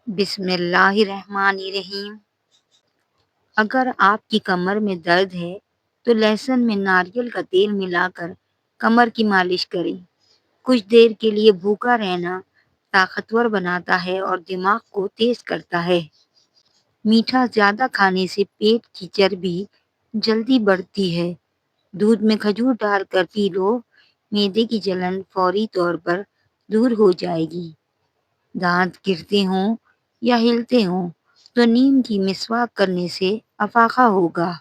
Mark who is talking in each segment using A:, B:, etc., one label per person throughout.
A: بسم اللہ الرحمن الرحیم۔ اگر آپ کی کمر میں درد ہے تو لہسن میں ناریل کا تیل ملا کر کمر کی مالش کریں۔ کچھ دیر کے لیے بھوکا رہنا طاقتور بناتا ہے اور دماغ کو تیز کرتا ہے۔ میٹھا زیادہ کھانے سے پیٹ کی چربی جلدی بڑھتی ہے۔ دودھ میں کھجور ڈال کر پی لو، معدے کی جلن فوری طور پر دور ہو جائے گی۔ دانت گرتے ہوں یا ہلتے ہوں تو نیم کی مسواک کرنے سے افاقہ ہوگا۔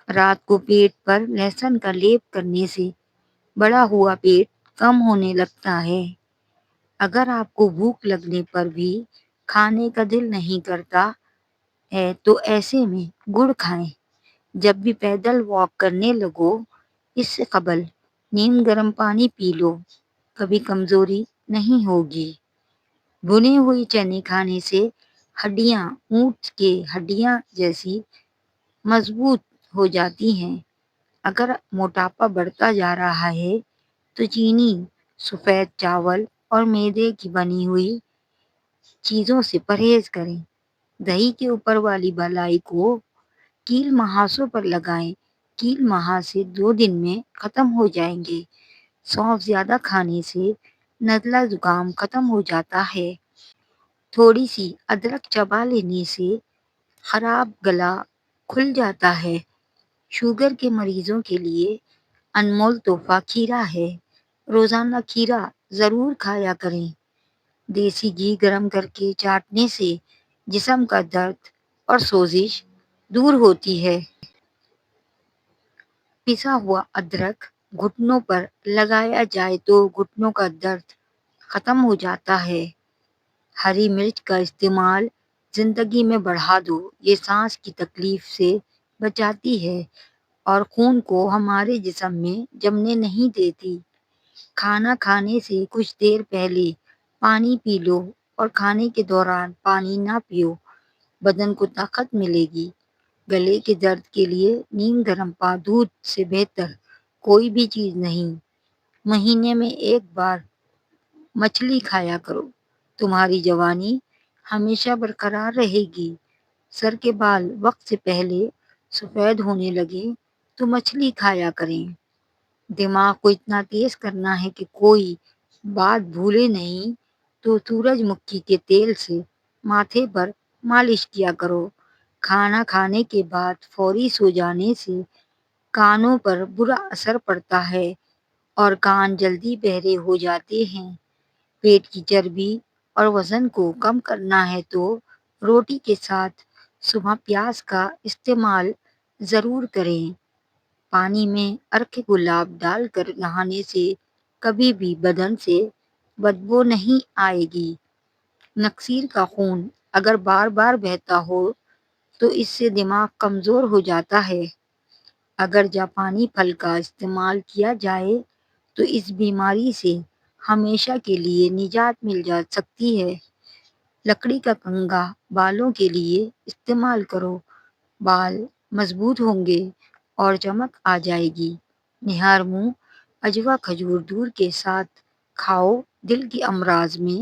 A: رات کو پیٹ پر لہسن کا لیپ کرنے سے بڑا ہوا پیٹ کم ہونے لگتا ہے۔ اگر آپ کو بھوک لگنے پر بھی کھانے کا دل نہیں کرتا ہے تو ایسے میں گڑ کھائیں۔ جب بھی پیدل واک کرنے لگو اس سے قبل نیم گرم پانی پی لو، کبھی کمزوری نہیں ہوگی۔ بھنے ہوئے چنے کھانے سے ہڈیاں اونٹ کے ہڈیاں جیسی مضبوط ہو جاتی ہیں۔ اگر موٹاپا بڑھتا جا رہا ہے تو چینی، سفید چاول اور میدے کی بنی ہوئی چیزوں سے پرہیز کریں۔ دہی کے اوپر والی بالائی کو کیل مہاسوں پر لگائیں۔ کیل مہاسے 2 دن میں ختم ہو جائیں گے۔ سونف زیادہ کھانے سے نزلہ زکام ختم ہو جاتا ہے۔ تھوڑی سی ادرک چبا لینے سے خراب گلا کھل جاتا ہے۔ شوگر کے مریضوں کے لیے انمول تحفہ کھیرا ہے۔ روزانہ کھیرا ضرور کھایا کریں۔ دیسی گھی گرم کر کے چاٹنے سے جسم کا درد اور سوزش دور ہوتی ہے۔ پسا ہوا ادرک گھٹنوں پر لگایا جائے تو گھٹنوں کا درد ختم ہو جاتا ہے۔ ہری مرچ کا استعمال زندگی میں بڑھا دو۔ یہ سانس کی تکلیف سے بچاتی ہے اور خون کو ہمارے جسم میں جمنے نہیں دیتی۔ کھانا کھانے سے کچھ دیر پہلے پانی پی لو اور کھانے کے دوران پانی نہ پیو، بدن کو طاقت ملے گی۔ گلے کے درد کے لیے نیم گرم دودھ سے بہتر کوئی بھی چیز نہیں۔ مہینے میں 1 بار مچھلی کھایا کرو، تمہاری جوانی ہمیشہ برقرار رہے گی۔ سر کے بال وقت سے پہلے سفید ہونے لگے تو مچھلی کھایا کریں۔ دماغ کو اتنا تیز کرنا ہے کہ کوئی بات بھولے نہیں تو سورج مکھی کے تیل سے ماتھے پر مالش کیا کرو۔ کھانا کھانے کے بعد فوری سو جانے سے کانوں پر برا اثر پڑتا ہے اور کان جلدی بہرے ہو جاتے ہیں۔ پیٹ کی چربی اور وزن کو کم کرنا ہے تو روٹی کے ساتھ صبح پیاز کا استعمال ضرور کریں۔ پانی میں عرق گلاب ڈال کر نہانے سے کبھی بھی بدن سے بدبو نہیں آئے گی۔ نکسیر کا خون اگر بار بار بہتا ہو تو اس سے دماغ کمزور ہو جاتا ہے۔ اگر جاپانی پھل کا استعمال کیا جائے تو اس بیماری سے ہمیشہ کے لیے نجات مل جا سکتی ہے۔ لکڑی کا کنگھا بالوں کے لیے استعمال کرو، بال مضبوط ہوں گے اور چمک آ جائے گی۔ نہار منہ اجوا کھجور دودھ کے ساتھ کھاؤ، دل کے امراض میں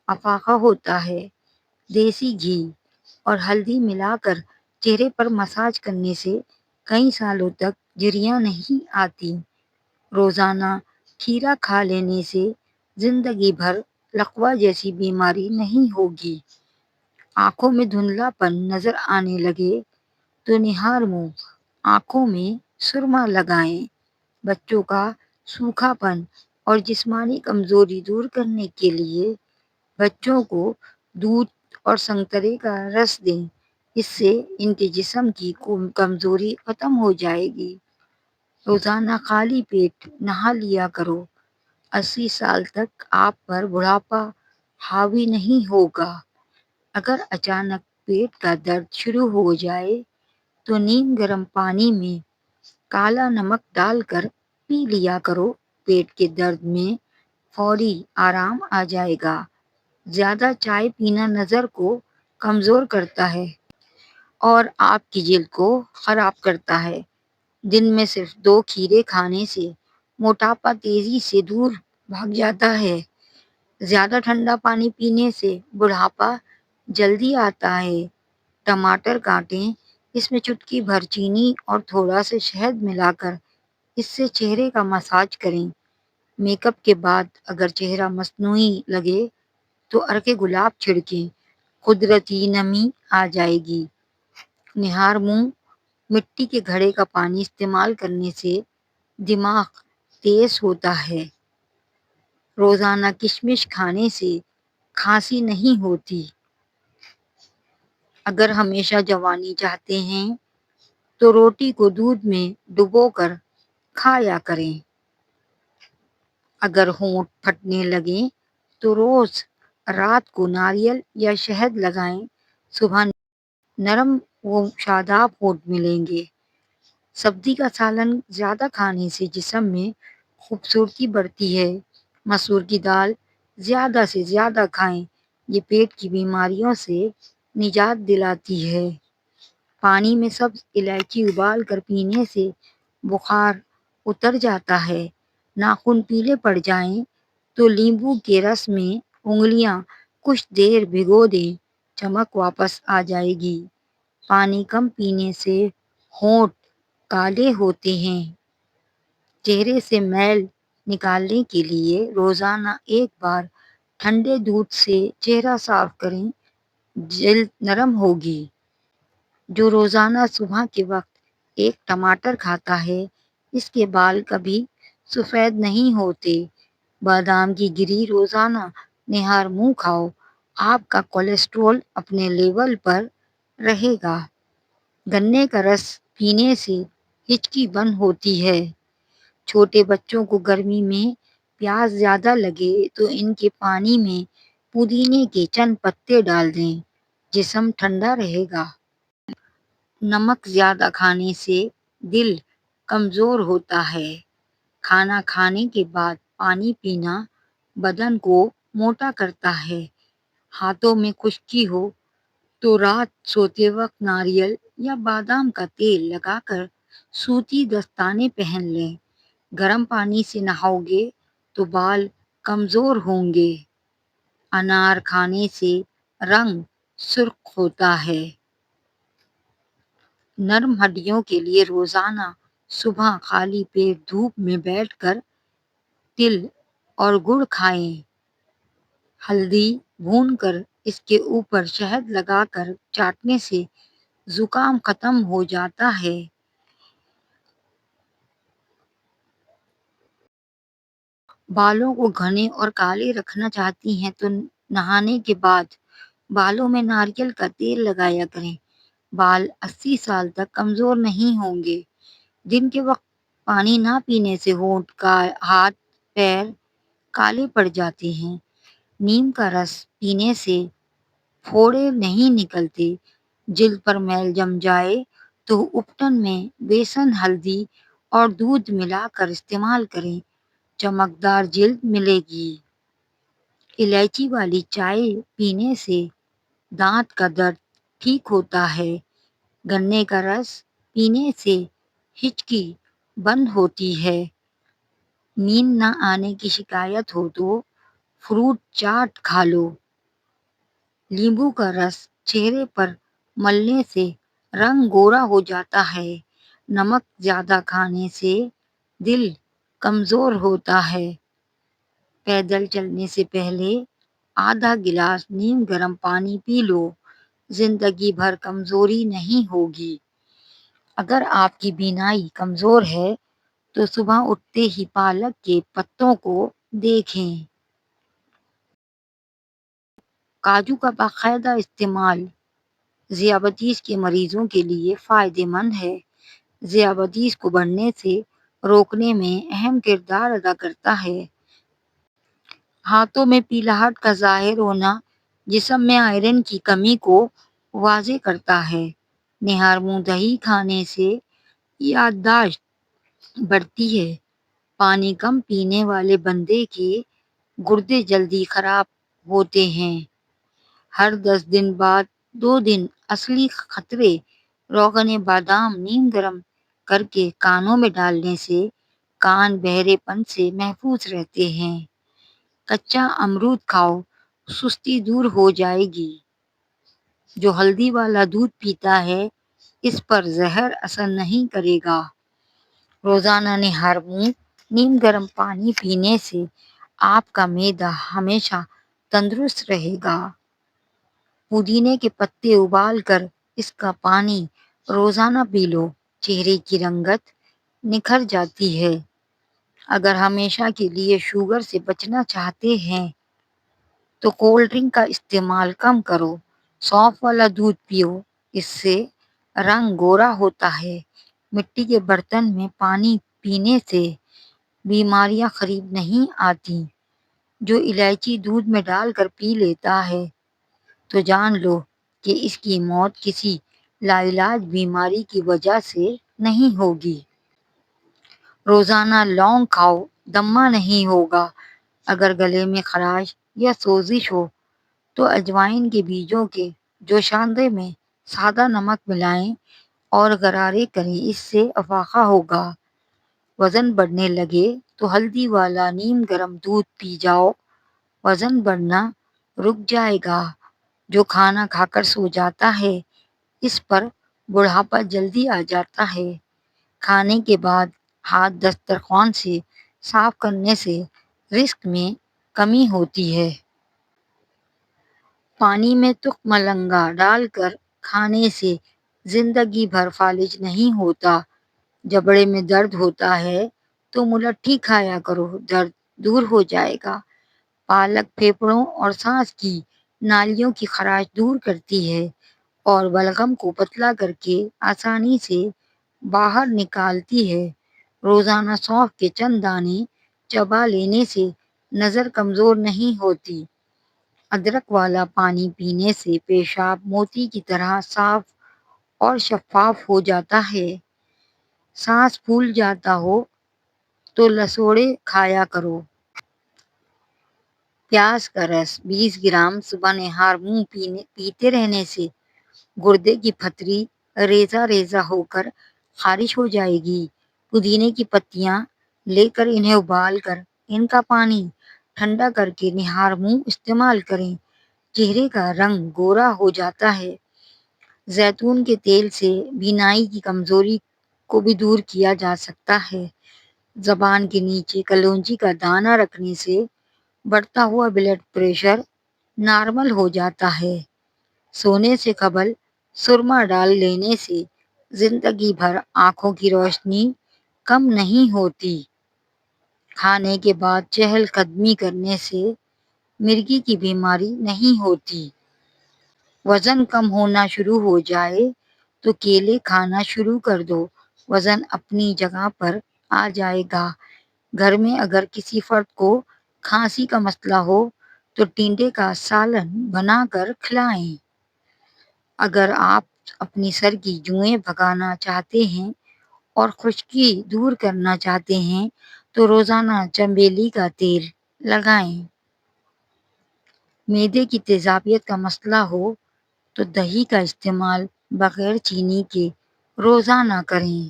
A: افاقہ ہوتا ہے۔ دیسی گھی اور ہلدی ملا کر چہرے پر مساج کرنے سے کئی سالوں تک جھریاں نہیں آتی۔ روزانہ کھیرا کھا لینے سے زندگی بھر لقوہ جیسی بیماری نہیں ہوگی۔ آنکھوں میں دھندلا پن نظر آنے لگے تو نہار منہ آنکھوں میں سرما لگائیں۔ بچوں کا سوکھا پن اور جسمانی کمزوری دور کرنے کے لیے بچوں کو دودھ اور سنترے کا رس دیں، اس سے ان کے جسم کی کمزوری ختم ہو جائے گی۔ روزانہ خالی پیٹ نہا لیا کرو، 80 سال تک آپ پر بڑھاپا حاوی نہیں ہوگا۔ اگر اچانک پیٹ کا درد شروع ہو جائے تو نیم گرم پانی میں کالا نمک ڈال کر پی لیا کرو، پیٹ کے درد میں فوری آرام آ جائے گا۔ زیادہ چائے پینا نظر کو کمزور کرتا ہے اور آپ کی جلد کو خراب کرتا ہے۔ دن میں صرف 2 کھیرے کھانے سے موٹاپا تیزی سے دور بھاگ جاتا ہے۔ زیادہ ٹھنڈا پانی پینے سے بڑھاپا جلدی آتا ہے۔ ٹماٹر کاٹیں، اس میں چٹکی بھر چینی اور تھوڑا سا شہد ملا کر اس سے چہرے کا مساج کریں۔ میک اپ کے بعد اگر چہرہ مصنوعی لگے تو عرق گلاب چھڑکیں، قدرتی نمی آ جائے گی۔ نہار منہ، مٹی کے گھڑے کا پانی استعمال کرنے سے دماغ تیز ہوتا ہے۔ روزانہ کشمش کھانے سے کھانسی نہیں ہوتی۔ اگر ہمیشہ جوانی چاہتے ہیں تو روٹی کو دودھ میں ڈبو کر کھایا کریں۔ اگر ہونٹ پھٹنے لگیں تو روز رات کو ناریل یا شہد لگائیں، صبح نرم و شاداب ہونٹ ملیں گے۔ سبزی کا سالن زیادہ کھانے سے جسم میں خوبصورتی بڑھتی ہے۔ مسور کی دال زیادہ سے زیادہ کھائیں، یہ پیٹ کی بیماریوں سے نجات دلاتی ہے۔ پانی میں سبز الائچی ابال کر پینے سے بخار اتر جاتا ہے۔ ناخن پیلے پڑ جائیں تو لیمبو کے رس میں انگلیاں کچھ دیر بھگو دیں، چمک واپس آ جائے گی۔ پانی کم پینے سے ہونٹ کالے ہوتے ہیں۔ چہرے سے میل نکالنے کے لیے روزانہ ایک بار ٹھنڈے دودھ سے چہرہ صاف کریں، جلد نرم ہوگی۔ جو روزانہ صبح کے وقت ایک ٹماٹر کھاتا ہے، اس کے بال کبھی سفید نہیں ہوتے۔ بادام کی گری روزانہ نہار منہ کھاؤ، آپ کا کولیسٹرول اپنے لیول پر رہے گا۔ گنے کا رس پینے سے ہچکی بند ہوتی ہے۔ چھوٹے بچوں کو گرمی میں پیاس زیادہ لگے تو ان کے پانی میں پودینے کے چند پتے ڈال دیں، جسم ٹھنڈا رہے گا۔ نمک زیادہ کھانے سے دل کمزور ہوتا ہے۔ کھانا کھانے کے بعد پانی پینا بدن کو موٹا کرتا ہے۔ ہاتھوں میں خشکی ہو تو رات سوتے وقت ناریل یا بادام کا تیل لگا کر سوتی دستانے پہن لیں۔ گرم پانی سے نہاؤ گے تو بال کمزور ہوں گے۔ انار کھانے سے رنگ سرخ ہوتا ہے۔ نرم ہڈیوں کے لیے روزانہ صبح خالی پیٹ دھوپ میں بیٹھ کر تل اور گڑ کھائیں۔ ہلدی بھون کر اس کے اوپر شہد لگا کر چاٹنے سے زکام ختم ہو جاتا ہے۔ بالوں کو گھنے اور کالے رکھنا چاہتی ہیں تو نہانے کے بعد بالوں میں ناریل کا تیل لگایا کریں۔ بال 80 سال تک کمزور نہیں ہوں گے۔ دن کے وقت پانی نہ پینے سے ہونٹ، ہاتھ، پیر کالے پڑ جاتے ہیں۔ نیم کا رس پینے سے پھوڑے نہیں نکلتے۔ جلد پر میل جم جائے تو اپٹن میں بیسن، ہلدی اور دودھ ملا کر استعمال کریں، چمکدار جلد ملے گی۔ الائچی والی چائے پینے سے دانت کا درد ٹھیک ہوتا ہے۔ گنے کا رس پینے سے ہچکی بند ہوتی ہے۔ نیند نہ آنے کی شکایت ہو تو فروٹ چاٹ کھا لو۔ لیمبو کا رس چہرے پر ملنے سے رنگ گورا ہو جاتا ہے۔ نمک زیادہ کھانے سے دل کمزور ہوتا ہے۔ پیدل چلنے سے پہلے آدھا گلاس نیم گرم پانی پی لو، زندگی بھر کمزوری نہیں ہوگی۔ اگر آپ کی بینائی کمزور ہے تو صبح اٹھتے ہی پالک کے پتوں کو دیکھیں۔ کاجو کا باقاعدہ استعمال ذیابیطس کے مریضوں کے لیے فائدہ مند ہے۔ ذیابیطس کو بڑھنے سے روکنے میں اہم کردار ادا کرتا ہے۔ ہاتھوں میں پیلاہٹ کا ظاہر ہونا جسم میں آئرن کی کمی کو واضح کرتا ہے۔ نہار منہ دہی کھانے سے یادداشت بڑھتی ہے۔ پانی کم پینے والے بندے کے گردے جلدی خراب ہوتے ہیں۔ ہر 10 دن بعد 2 دن اصلی خطرے روغن بادام نیم گرم کر کے کانوں میں ڈالنے سے کان بہرے پن سے محفوظ رہتے ہیں۔ کچا امرود کھاؤ، سستی دور ہو جائے گی۔ جو ہلدی والا دودھ پیتا ہے اس پر زہر اثر نہیں کرے گا۔ روزانہ نہار منہ نیم گرم پانی پینے سے آپ کا معدہ ہمیشہ تندرست رہے گا۔ پودینے کے پتے ابال کر اس کا پانی روزانہ پی لو، چہرے کی رنگت نکھر جاتی ہے۔ اگر ہمیشہ کے لیے شوگر سے بچنا چاہتے ہیں تو کولڈ ڈرنک کا استعمال کم کرو، سونف والا دودھ پیو، اس سے رنگ گورا ہوتا ہے۔ مٹی کے برتن میں پانی پینے سے بیماریاں قریب نہیں آتی۔ جو الائچی دودھ میں ڈال کر پی لیتا ہے تو جان لو کہ اس کی موت کسی لاعلاج بیماری کی وجہ سے نہیں ہوگی۔ روزانہ لونگ کھاؤ، دمہ نہیں ہوگا۔ اگر گلے میں خراش یا سوزش ہو تو اجوائن کے بیجوں کے جوشاندے میں سادہ نمک ملائیں اور غرارے کریں، اس سے افاقہ ہوگا۔ وزن بڑھنے لگے تو ہلدی والا نیم گرم دودھ پی جاؤ، وزن بڑھنا رک جائے گا۔ جو کھانا کھا کر سو جاتا ہے اس پر بڑھاپا جلدی آ جاتا ہے۔ کھانے کے بعد ہاتھ دسترخوان سے صاف کرنے سے رزق میں کمی ہوتی ہے۔ پانی میں تخم ملنگا ڈال کر کھانے سے زندگی بھر فالج نہیں ہوتا۔ جبڑے میں درد ہوتا ہے تو ملٹھی کھایا کرو، درد دور ہو جائے گا۔ پالک پھیپھڑوں اور سانس کی نالیوں کی خراش دور کرتی ہے اور بلغم کو پتلا کر کے آسانی سے باہر نکالتی ہے۔ روزانہ سونف کے چند دانے چبا لینے سے نظر کمزور نہیں ہوتی۔ ادرک والا پانی پینے سے پیشاب موتی کی طرح صاف اور شفاف ہو جاتا ہے۔ سانس پھول جاتا ہو تو لسوڑے کھایا کرو۔ پیاز کا رس 20 گرام صبح نہار منہ پیتے رہنے سے گردے کی پتھری ریزہ ریزہ ہو کر خارج ہو جائے گی۔ پودینے کی پتیاں لے کر انہیں ابال کر ان کا پانی ٹھنڈا کر کے نہار منہ استعمال کریں، چہرے کا رنگ گورا ہو جاتا ہے۔ زیتون کے تیل سے بینائی کی کمزوری کو بھی دور کیا جا سکتا ہے۔ زبان کے نیچے کلونجی کا دانہ رکھنے سے بڑھتا ہوا بلڈ پریشر نارمل ہو جاتا ہے۔ سونے سے قبل سرما ڈال لینے سے زندگی بھر آنکھوں کی روشنی کم نہیں ہوتی۔ کھانے کے بعد چہل قدمی کرنے سے مرگی کی بیماری نہیں ہوتی۔ وزن کم ہونا شروع ہو جائے تو کیلے کھانا شروع کر دو، وزن اپنی جگہ پر آ جائے گا۔ گھر میں اگر کسی فرد کو کھانسی کا مسئلہ ہو تو ٹنڈے کا سالن بنا کر کھلائیں۔ اگر آپ اپنی سر کی جوئیں بھگانا چاہتے ہیں اور خشکی دور کرنا چاہتے ہیں تو روزانہ چنبیلی کا تیل لگائیں۔ معدے کی تیزابیت کا مسئلہ ہو تو دہی کا استعمال بغیر چینی کے روزانہ کریں۔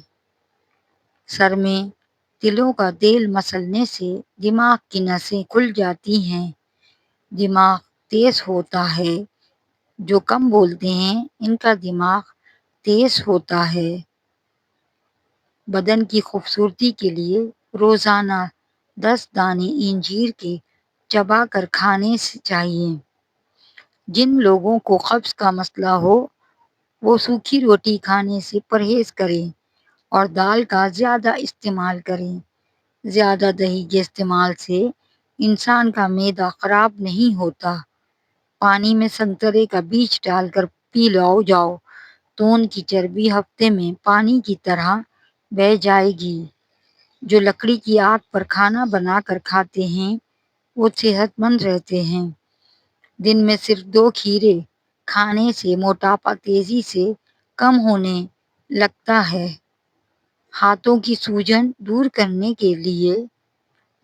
A: سر میں تلوں کا تیل مسلنے سے دماغ کی نسیں کھل جاتی ہیں، دماغ تیز ہوتا ہے۔ جو کم بولتے ہیں ان کا دماغ تیز ہوتا ہے۔ بدن کی خوبصورتی کے لیے روزانہ 10 دانے انجیر کے چبا کر کھانے چاہیے۔ جن لوگوں کو قبض کا مسئلہ ہو وہ سوکھی روٹی کھانے سے پرہیز کریں اور دال کا زیادہ استعمال کریں۔ زیادہ دہی کے استعمال سے انسان کا معدہ خراب نہیں ہوتا۔ پانی میں سنترے کا بیج ڈال کر پی جاؤ تو ان کی چربی ہفتے میں پانی کی طرح بہہ جائے گی۔ جو لکڑی کی آگ پر کھانا بنا کر کھاتے ہیں وہ صحت مند رہتے ہیں۔ دن میں صرف 2 کھیرے کھانے سے موٹاپا تیزی سے کم ہونے لگتا ہے۔ ہاتھوں کی سوجن دور کرنے کے لیے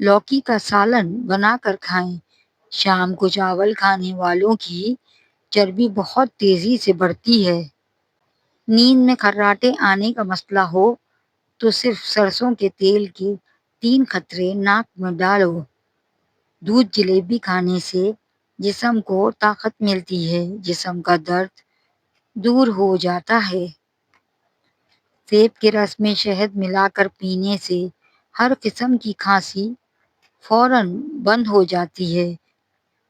A: لوکی کا سالن بنا کر کھائیں۔ شام کو چاول کھانے والوں کی چربی بہت تیزی سے بڑھتی ہے۔ نیند میں کھراٹے آنے کا مسئلہ ہو تو صرف سرسوں کے تیل کے 3 قطرے ناک میں ڈالو۔ دودھ جلیبی کھانے سے جسم کو طاقت ملتی ہے۔ جسم کا درد دور ہو جاتا ہے۔ سیب کے رس میں شہد ملا کر پینے سے ہر قسم کی کھانسی فوراً بند ہو جاتی ہے۔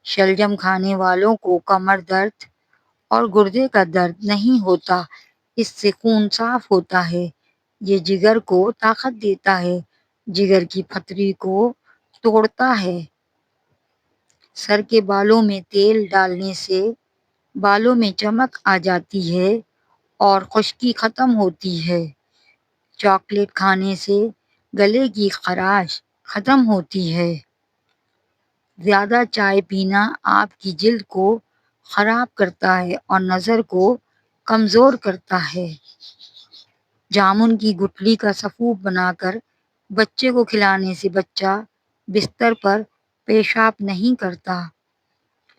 A: شلجم کھانے والوں کو کمر درد اور گردے کا درد نہیں ہوتا، اس سے خون صاف ہوتا ہے۔ یہ جگر کو طاقت دیتا ہے، جگر کی پتھری کو توڑتا ہے۔ سر کے بالوں میں تیل ڈالنے سے بالوں میں چمک آ جاتی ہے اور خشکی ختم ہوتی ہے۔ چاکلیٹ کھانے سے گلے کی خراش ختم ہوتی ہے۔ زیادہ چائے پینا آپ کی جلد کو خراب کرتا ہے اور نظر کو کمزور کرتا ہے۔ جامن کی گٹھلی کا سفوف بنا کر بچے کو کھلانے سے بچہ بستر پر پیشاب نہیں کرتا۔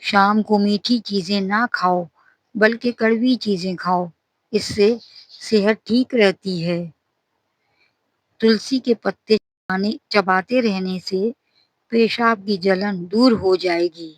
A: شام کو میٹھی چیزیں نہ کھاؤ بلکہ کڑوی چیزیں کھاؤ، اس سے صحت ٹھیک رہتی ہے۔ تلسی کے پتے چباتے رہنے سے پیشاب کی جلن دور ہو جائے گی۔